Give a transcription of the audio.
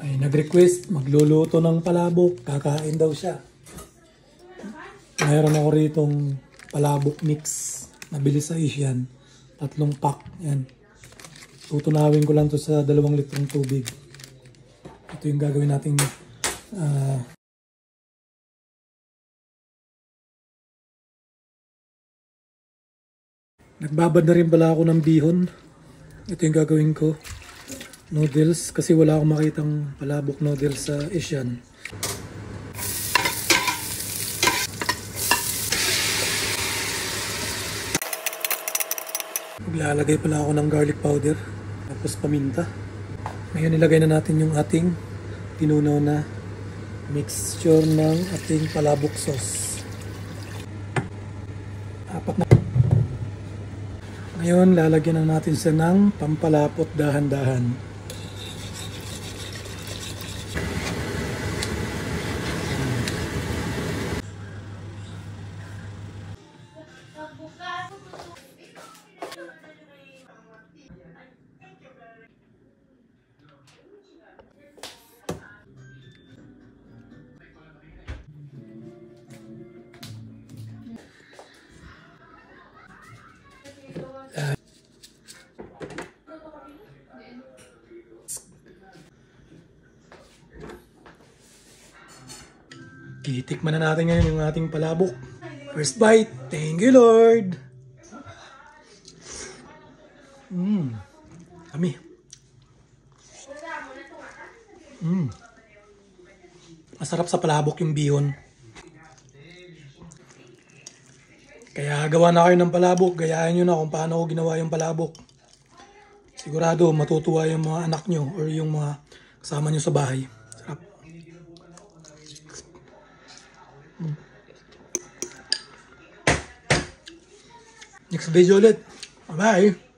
Ay nag-request, magluluto ng palabok, kakain daw siya. Mayroon ako ritong palabok mix, nabili sa Asian, 3 pack, yan. Tutunawin ko lang to sa 2 litrong tubig. Ito yung gagawin nating nagbabad na rin pala ako ng bihon. Ito yung gagawin ko. Noodles, kasi wala akong makitang palabok noodles sa Asian. Maglalagay pala ako ng garlic powder, tapos paminta. Ngayon ilagay na natin yung ating tinunaw na mixture ng ating palabok sauce. Apat na. Ngayon lalagyan na natin siya ng pampalapot dahan-dahan. Titikman na natin ngayon yung ating palabok. First bite. Thank you, Lord. Kami. Masarap sa palabok yung bihon. Kaya gawa na kayo ng palabok. Gayahin nyo na kung paano ko ginawa yung palabok. Sigurado matutuwa yung mga anak nyo or yung mga kasama nyo sa bahay. Sarap. Next video ulit. Bye-bye.